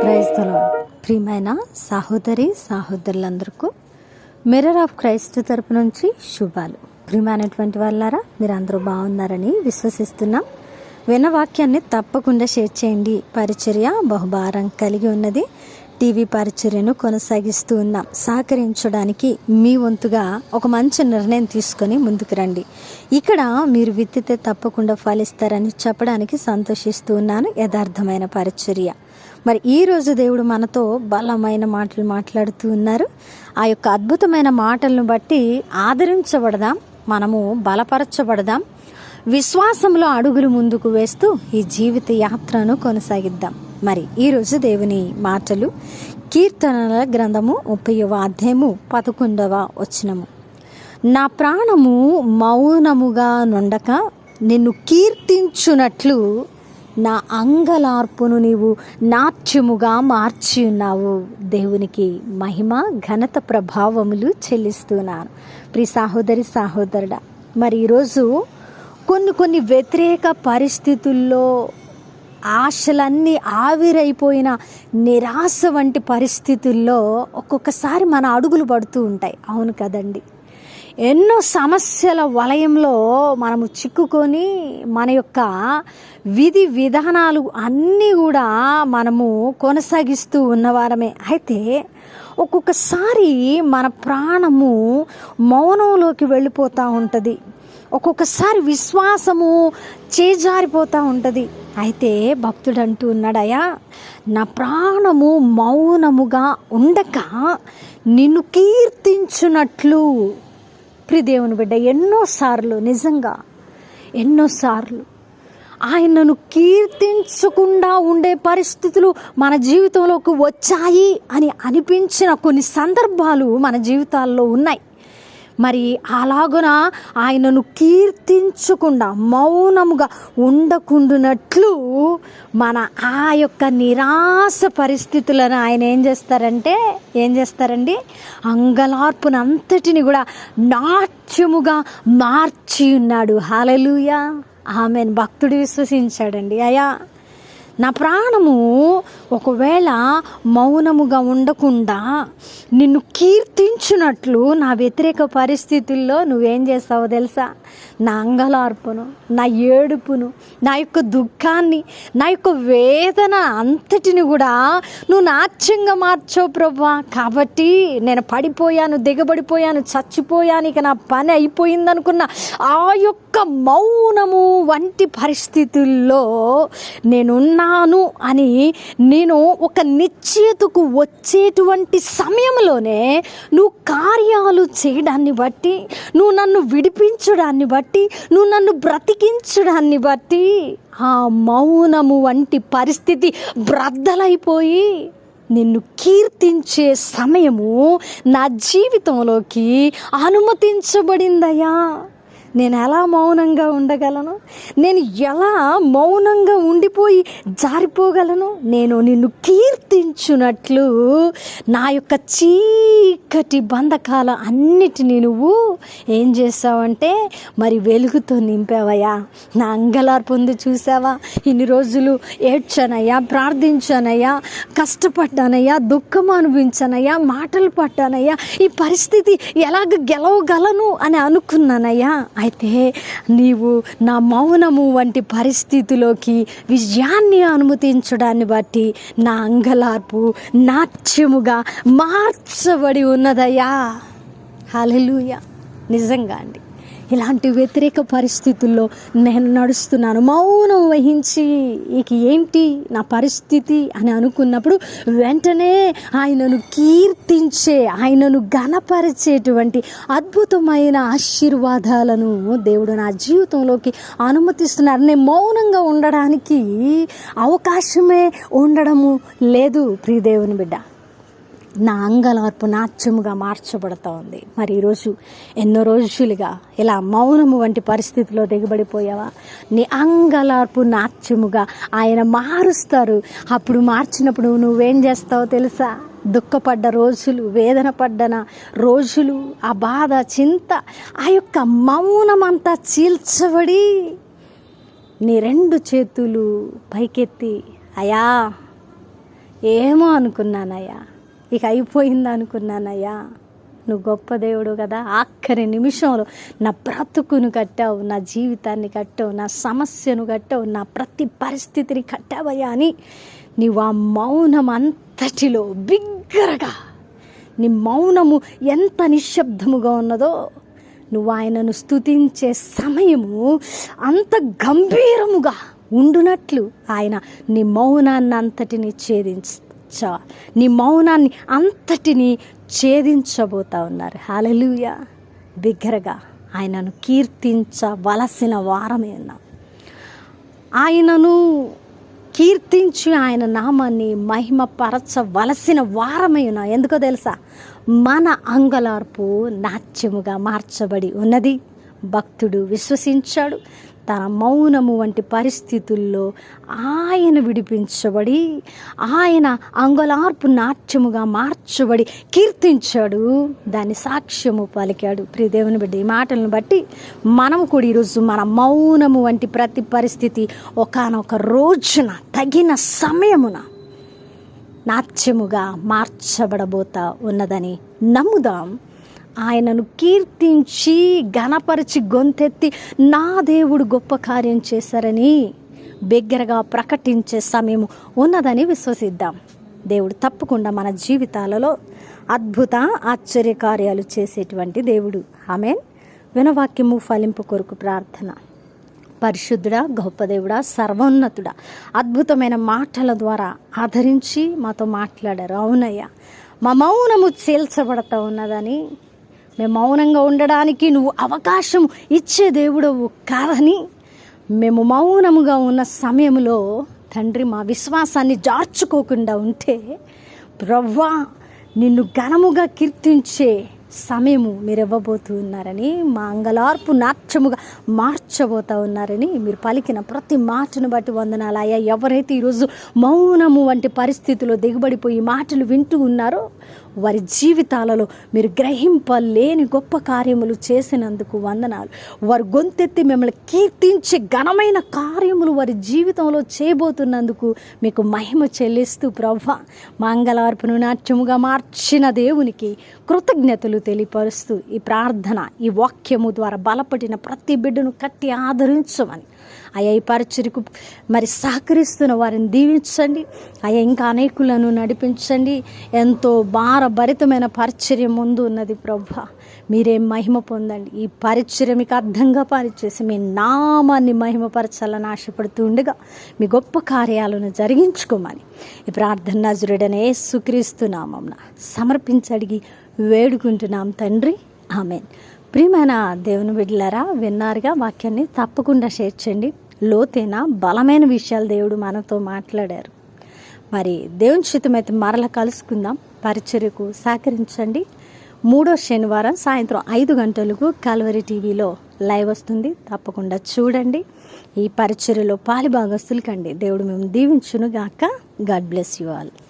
Praise the lord. ప్రియమైన సహోదరి సహోదరులందరికీ mirror of Christ తరపు నుంచి శుభాలు. ప్రియమైనటువంటి వాళ్ళారా, మీరందరూ బాగున్నారని విశ్వసిస్తున్నాం. విన్న వాక్యాన్ని తప్పకుండా షేర్ చేయండి. పరిచర్య బహుభారం కలిగి ఉన్నది. టీవీ పరిచర్యను కొనసాగిస్తూ ఉన్నాం. సహకరించడానికి మీ వంతుగా ఒక మంచి నిర్ణయం తీసుకొని ముందుకు రండి. ఇక్కడ మీరు విత్తితే తప్పకుండా ఫలిస్తారని చెప్పడానికి సంతోషిస్తూ ఉన్నాను. యథార్థమైన పరిచర్య. మరి ఈరోజు దేవుడు మనతో బలమైన మాటలు మాట్లాడుతూ ఉన్నారు. ఆ యొక్క అద్భుతమైన మాటలను బట్టి ఆదరించబడదాం, మనము బలపరచబడదాం, విశ్వాసంలో అడుగులు ముందుకు వేస్తూ ఈ జీవిత యాత్రను కొనసాగిద్దాం. మరి ఈరోజు దేవుని మాటలు కీర్తనల గ్రంథము 30వ అధ్యాయము 11వ వచనము. నా ప్రాణము మౌనముగా నుండక నిన్ను కీర్తించునట్లు నా అంగలార్పును నీవు నాట్యముగా మార్చి ఉన్నావు. దేవునికి మహిమ ఘనత ప్రభావములు చెల్లిస్తున్నాను. ప్రియ సహోదరి సహోదరుడా, మరి ఈరోజు కొన్ని వ్యతిరేక పరిస్థితుల్లో ఆశలన్నీ ఆవిరైపోయిన నిరాశ వంటి పరిస్థితుల్లో ఒక్కొక్కసారి మన అడుగులు పడుతూ ఉంటాయి. అవును కదండి. ఎన్నో సమస్యల వలయంలో మనము చిక్కుకొని మన యొక్క విధి విధానాలు అన్నీ కూడా మనము కొనసాగిస్తూ ఉన్నవారమే. అయితే ఒక్కొక్కసారి మన ప్రాణము మౌనంలోకి వెళ్ళిపోతూ ఉంటుంది. ఒక్కొక్కసారి విశ్వాసము చేజారిపోతూ ఉంటుంది. అయితే భక్తుడు అంటూ ఉన్నాడయ్యా, నా ప్రాణము మౌనముగా ఉండక నిన్ను కీర్తించునట్లు. ప్రియదేవుని బిడ్డ, ఎన్నోసార్లు ఆయనను కీర్తించకుండా ఉండే పరిస్థితులు మన జీవితంలోకి వచ్చాయి అని అనిపించిన కొన్ని సందర్భాలు మన జీవితాల్లో ఉన్నాయి. మరి అలాగున ఆయనను కీర్తించకుండా మౌనముగా ఉండకుండానట్లు మన ఆ యొక్క నిరాశ పరిస్థితులను ఆయన ఏం చేస్తారండి, అంగలార్పును అంతటిని కూడా నాట్యముగా మార్చి ఉన్నాడు. హల్లెలూయా, ఆమేన్. భక్తుడు విశ్వసించాడండి. అయ్యా, నా ప్రాణము ఒకవేళ మౌనముగా ఉండకుండా నిన్ను కీర్తించున్నట్లు నా వ్యతిరేక పరిస్థితుల్లో నువ్వేం చేస్తావో తెలుసా? నా అంగలార్పును, నా ఏడుపును, నా యొక్క దుఃఖాన్ని, నా యొక్క వేదన అంతటిని కూడా నువ్వు నాట్యంగా మార్చావు ప్రభువా. కాబట్టి నేను పడిపోయాను, దిగబడిపోయాను, చచ్చిపోయాను, ఇక నా పని అయిపోయిందనుకున్న ఆ యొక్క మౌనము వంటి పరిస్థితుల్లో నేనున్నాను అని నేను ఒక నిశ్చయతకు వచ్చేటువంటి సమయంలోనే నువ్వు కార్యాలు చేయడాన్ని బట్టి, నువ్వు నన్ను విడిపించడాన్ని బట్టి, నువ్వు నన్ను బ్రతికించడాన్ని బట్టి ఆ మౌనము వంటి పరిస్థితి బ్రద్దలైపోయి నిన్ను కీర్తించే సమయము నా జీవితంలోకి అనుమతించబడిందయ్యా. నేను ఎలా మౌనంగా ఉండగలను? నేను ఎలా మౌనంగా ఉండిపోయి జారిపోగలను? నేను నిన్ను కీర్తించున్నట్లు నా యొక్క చీకటి బంధకాల అన్నిటినీ నువ్వు ఏం చేసావంటే మరి వెలుగుతో నింపావయ్యా. నా అంగలార్పు ఉంది చూసావా? ఇన్ని రోజులు ఏడ్చానయ్యా, ప్రార్థించానయ్యా, కష్టపడ్డానయ్యా, దుఃఖం అనుభవించానయ్యా, మాటలు పడ్డానయ్యా, ఈ పరిస్థితి ఎలాగ గెలవగలను అని అనుకున్నానయ్యా. అయితే నీవు నా మౌనము వంటి పరిస్థితిలోకి విజయాన్ని అనుమతించడాన్ని బట్టి నా అంగలార్పు నాట్యముగా మార్చబడి ఉన్నదయ్యా. హల్లెలూయా. నిజంగా అండి, ఇలాంటి వ్యతిరేక పరిస్థితుల్లో నేను నడుస్తున్నాను. మౌనం వహించి ఇక ఏంటి నా పరిస్థితి అని అనుకున్నప్పుడు వెంటనే ఆయనను కీర్తించే, ఆయనను ఘనపరిచేటువంటి అద్భుతమైన ఆశీర్వాదాలను దేవుడు నా జీవితంలోకి అనుమతిస్తున్నారు. నేను మౌనంగా ఉండడానికి అవకాశమే ఉండడము లేదు. ప్రియదేవుని బిడ్డ, నా అంగలార్పు నాట్యముగా మార్చబడతా ఉంది. మరి ఈరోజు ఎన్నో రోజులుగా ఇలా మౌనము వంటి పరిస్థితిలో దిగబడిపోయావా? నీ అంగలార్పు నాట్యముగా ఆయన మారుస్తారు. అప్పుడు మార్చినప్పుడు నువ్వేం చేస్తావో తెలుసా? దుఃఖపడ్డ రోజులు, వేదన పడ్డన రోజులు, ఆ బాధ, చింత, ఆ యొక్క మౌనమంతా చీల్చబడి నీ రెండు చేతులు పైకెత్తి, అయా ఏమో అనుకున్నానయ్యా, ఇక అయిపోయింది అనుకున్నానయ్యా. నువ్వు గొప్ప దేవుడు కదా, ఆఖరి నిమిషంలో నా బ్రతుకును కట్టావు, నా జీవితాన్ని కట్టావు, నా సమస్యను కట్టావు, నా ప్రతి పరిస్థితిని కట్టావయ్యా అని నీవు ఆ మౌనం అంతటిలో బిగ్గరగా, నీ మౌనము ఎంత నిశ్శబ్దముగా ఉన్నదో నువ్వు ఆయనను స్తుతించే సమయము అంత గంభీరముగా ఉండునట్లు ఆయన నీ మౌనాన్ని అంతటిని నీ మౌనాన్ని అంతటిని ఛేదించబోతా ఉన్నారు. హల్లెలూయా. బిగ్గరగా ఆయనను కీర్తించవలసిన వారమే ఉన్నాం. ఆయనను కీర్తించి ఆయన నామాన్ని మహిమపరచవలసిన వారమై ఉన్నాం. ఎందుకో తెలుసా? మన అంగలార్పు నాట్యముగా మార్చబడి ఉన్నది. భక్తుడు విశ్వసించాడు. తన మౌనము వంటి పరిస్థితుల్లో ఆయన విడిపించబడి, ఆయన అంగలార్పు నాట్యముగా మార్చబడి కీర్తించాడు, దాని సాక్ష్యము పలికాడు. ప్రియ దేవుని బిడ్డ, ఈ మాటలను బట్టి మనము కూడా ఈరోజు మన మౌనము వంటి ప్రతి పరిస్థితి ఒకానొక రోజున తగిన సమయమున నాట్యముగా మార్చబడబోతా ఉన్నదని నమ్ముదాం. ఆయనను కీర్తించి ఘనపరిచి గొంతెత్తి నా దేవుడు గొప్ప కార్యం చేశారని బిగ్గరగా ప్రకటించే సమయం ఉన్నదని విశ్వసిద్దాం. దేవుడు తప్పకుండా మన జీవితాలలో అద్భుత ఆశ్చర్య కార్యాలు చేసేటువంటి దేవుడు. ఆమేన్. వినవాక్యము ఫలింపు కొరకు ప్రార్థన. పరిశుద్ధుడా, గొప్ప దేవుడా, సర్వోన్నతుడా, అద్భుతమైన మాటల ద్వారా ఆదరించి మాతో మాట్లాడారు. అవునయ్యా, మా మౌనము చీల్చబడతా ఉన్నదని, మేము మౌనంగా ఉండడానికి నువ్వు అవకాశం ఇచ్చే దేవుడవు కాదని, మేము మౌనముగా ఉన్న సమయంలో తండ్రి మా విశ్వాసాన్ని జార్చుకోకుండా ఉంటే, ప్రభువా నిన్ను ఘనముగా కీర్తించే సమయము మీరు ఇవ్వబోతూ ఉన్నారని, మా అంగలార్పు నాట్యముగా మార్చబోతూ ఉన్నారని మీరు పలికిన ప్రతి మాటను బట్టి వందనాలు. అయ్యా, ఎవరైతే ఈరోజు మౌనము వంటి పరిస్థితుల్లో దిగబడిపోయి మాటలు వింటూ ఉన్నారో వారి జీవితాలలో మీరు గ్రహింపలేని గొప్ప కార్యములు చేసినందుకు వందనాలు. వారు గొంతెత్తి మిమ్మల్ని కీర్తించే ఘనమైన కార్యములు వారి జీవితంలో చేయబోతున్నందుకు మీకు మహిమ చెల్లిస్తూ ప్రభువా, మంగళార్పణ నాట్యముగా మార్చిన దేవునికి కృతజ్ఞతలు తెలియపరుస్తూ ఈ ప్రార్థన, ఈ వాక్యము ద్వారా బలపడిన ప్రతి బిడ్డను కట్టి ఆదరించమని అయ్యా, ఈ పరిచర్యకు మరి సహకరిస్తున్న వారిని దీవించండి అయ్యా. ఇంకా అనేకులను నడిపించండి. ఎంతో భారభరితమైన పరిచర్య ముందు ఉన్నది ప్రభువా, మీరే మహిమ పొందండి. ఈ పరిచర్య మీకు అర్థంగా పనిచేసి మీ నామాన్ని మహిమపరచాలని ఆశపడుతూ ఉండగా మీ గొప్ప కార్యాలను జరిగించుకోమని ఈ ప్రార్థన నజరుడైన యేసుక్రీస్తు నామమున సమర్పించి అడిగి వేడుకుంటున్నాం తండ్రి. ఆమేన్. ప్రియమైన దేవుని బిడ్డలారా, విన్నారుగా, వాక్యాన్ని తప్పకుండా షేర్ చేయండి. లోతైన బలమైన విషయాలు దేవుడు మనతో మాట్లాడారు. మరి దేవుని చిత్తమైతే మరలా కలుసుకుందాం. పరిచర్యకు సహకరించండి. 3వ శనివారం సాయంత్రం 5 గంటలకు కల్వరి టీవీలో లైవ్ వస్తుంది. తప్పకుండా చూడండి. ఈ పరిచర్యలో పాలిభాగస్తులు కండి. దేవుడు మేము దీవించును గాక. God bless you all.